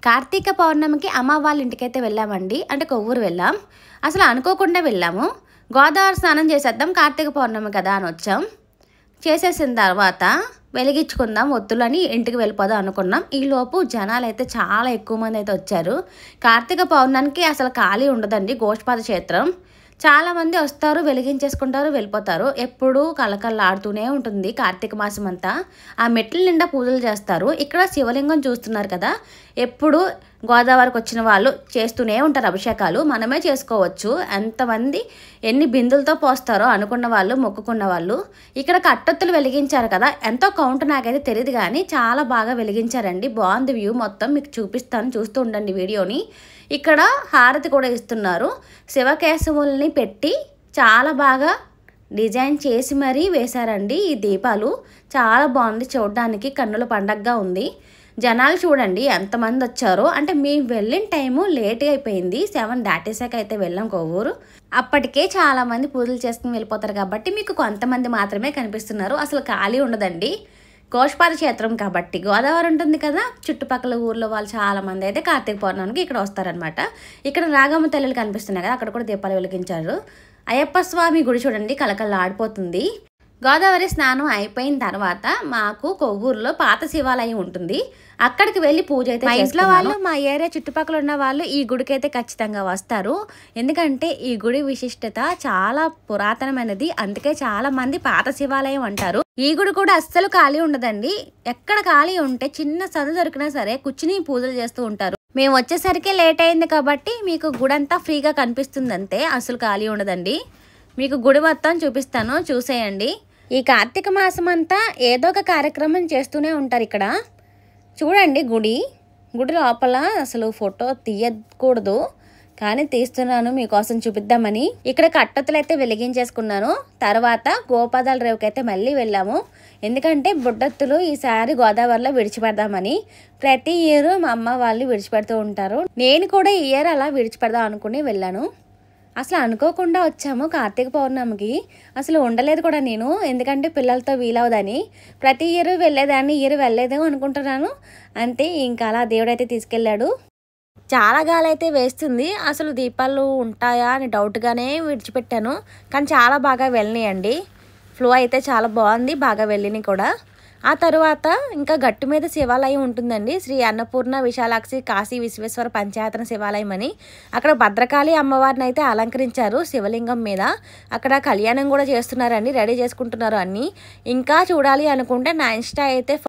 కార్తీక పౌర్ణమికి అమ్మ వాళ్ళ ఇంటికైతే వెళ్ళామండి. అంటే కొవ్వూరు వెళ్ళాం. అసలు అనుకోకుండా వెళ్ళాము. గోదావరి స్నానం చేసేద్దాం కార్తీక పౌర్ణమి కదా అని వచ్చాం. చేసేసిన తర్వాత వెలిగించుకుందాం ఒత్తులని ఇంటికి వెళ్ళిపోదాం అనుకున్నాం. ఈలోపు జనాలు అయితే చాలా ఎక్కువ మంది అయితే వచ్చారు. కార్తీక పౌర్ణమికి అసలు ఖాళీ ఉండదండి గోష్పాద క్షేత్రం. చాలామంది వస్తారు, వెలిగించేసుకుంటారు, వెళ్ళిపోతారు. ఎప్పుడూ కళకళలాడుతూనే ఉంటుంది కార్తీక మాసం అంతా. ఆ మెట్ల నిండా పూజలు చేస్తారు. ఇక్కడ శివలింగం చూస్తున్నారు కదా, ఎప్పుడు గోదావరికి వచ్చిన వాళ్ళు చేస్తూనే ఉంటారు అభిషేకాలు. మనమే చేసుకోవచ్చు. ఎంతమంది ఎన్ని బిందులతో పోస్తారో అనుకున్న వాళ్ళు, మొక్కుకున్న వాళ్ళు. ఇక్కడ కట్టొత్తులు వెలిగించారు కదా, ఎంతో కౌంట్ నాకైతే తెలియదు కానీ చాలా బాగా వెలిగించారండి. బాగుంది వ్యూ మొత్తం, మీకు చూపిస్తాను, చూస్తూ ఉండండి వీడియోని. ఇక్కడ హారతి కూడా ఇస్తున్నారు. శివకేశవుల్ని పెట్టి చాలా బాగా డిజైన్ చేసి మరీ వేశారండి ఈ దీపాలు. చాలా బాగుంది చూడడానికి, కన్నుల పండగగా ఉంది. జనాలు చూడండి ఎంతమంది వచ్చారో. అంటే మేము వెళ్ళిన టైము లేట్గా అయిపోయింది, 7 దాటేసాక అయితే వెళ్ళాం కొవ్వూరు. అప్పటికే చాలామంది పూజలు చేసుకుని వెళ్ళిపోతారు కాబట్టి మీకు కొంతమంది మాత్రమే కనిపిస్తున్నారు. అసలు ఖాళీ ఉండదండి. గోష్పాద క్షేత్రం కాబట్టి గోదావరి ఉంటుంది కదా, చుట్టుపక్కల ఊర్లో వాళ్ళు చాలామంది అయితే కార్తీక పౌర్ణమికి ఇక్కడ వస్తారనమాట. ఇక్కడ రాగమ్మ తల్లులు కనిపిస్తున్నాయి కదా, అక్కడ కూడా దీపాలు వెలిగించారు. అయ్యప్ప స్వామి గుడి చూడండి కళకళలాడిపోతుంది. గోదావరి స్నానం అయిపోయిన తర్వాత మాకు కొవ్వూరులో పాత శివాలయం ఉంటుంది. అక్కడికి వెళ్ళి పూజ అయితే మా ఇంట్లో వాళ్ళు, మా ఏరియా చుట్టుపక్కల ఉన్న వాళ్ళు ఈ గుడికి అయితే ఖచ్చితంగా వస్తారు. ఎందుకంటే ఈ గుడి విశిష్టత చాలా పురాతనమైనది. అందుకే చాలా మంది పాత శివాలయం అంటారు. ఈ గుడి కూడా అస్సలు ఖాళీ ఉండదండి. ఎక్కడ ఖాళీ ఉంటే చిన్న సందు దొరికినా సరే కూర్చుని పూజలు చేస్తూ ఉంటారు. మేము వచ్చేసరికి లేట్ అయింది కాబట్టి మీకు గుడి అంతా ఫ్రీగా కనిపిస్తుంది అంతే, అసలు ఖాళీ ఉండదండి. మీకు గుడి మొత్తం చూపిస్తాను, చూసేయండి. ఈ కార్తీక మాసం అంతా ఏదో ఒక కార్యక్రమం చేస్తూనే ఉంటారు ఇక్కడ. చూడండి గుడి లోపల అసలు ఫోటో తీయకూడదు కానీ తీస్తున్నాను మీకోసం చూపిద్దామని. ఇక్కడ కట్టతులు అయితే వెలిగించేసుకున్నాను. తర్వాత గోపాదాల రేవుకైతే మళ్ళీ వెళ్ళాము. ఎందుకంటే బుడ్డత్తులు ఈసారి గోదావరిలో విడిచిపెడదామని. ప్రతి ఇయర్ మా అమ్మ వాళ్ళు విడిచిపెడుతూ ఉంటారు. నేను కూడా ఈ ఇయర్ అలా విడిచిపెడదాం అనుకుని వెళ్ళాను. అసలు అనుకోకుండా వచ్చాము కార్తీక పౌర్ణమికి. అసలు ఉండలేదు కూడా నేను, ఎందుకంటే పిల్లలతో వీలవదని. ప్రతి ఇయర్ వెళ్ళేదాన్ని, ఇయర్ వెళ్ళలేదేమో అనుకుంటున్నాను. అంతే, ఇంకా అలా దేవుడైతే తీసుకెళ్ళాడు. చాలా గాలి అయితే వేస్తుంది. అసలు దీపాలు ఉంటాయా అని డౌట్గానే విడిచిపెట్టాను. కానీ చాలా బాగా వెళ్ళినాయండి. ఫ్లో అయితే చాలా బాగుంది, బాగా వెళ్ళినాయి కూడా. ఆ తర్వాత ఇంకా గట్టు మీద శివాలయం ఉంటుందండి. శ్రీ అన్నపూర్ణ విశాలాక్షి కాశీ విశ్వేశ్వర పంచాయతన శివాలయం అని. అక్కడ భద్రకాళి అమ్మవారిని అయితే అలంకరించారు శివలింగం మీద. అక్కడ కళ్యాణం కూడా చేస్తున్నారండి, రెడీ చేసుకుంటున్నారు అన్నీ. ఇంకా చూడాలి అనుకుంటే నా ఇన్స్టా అయితే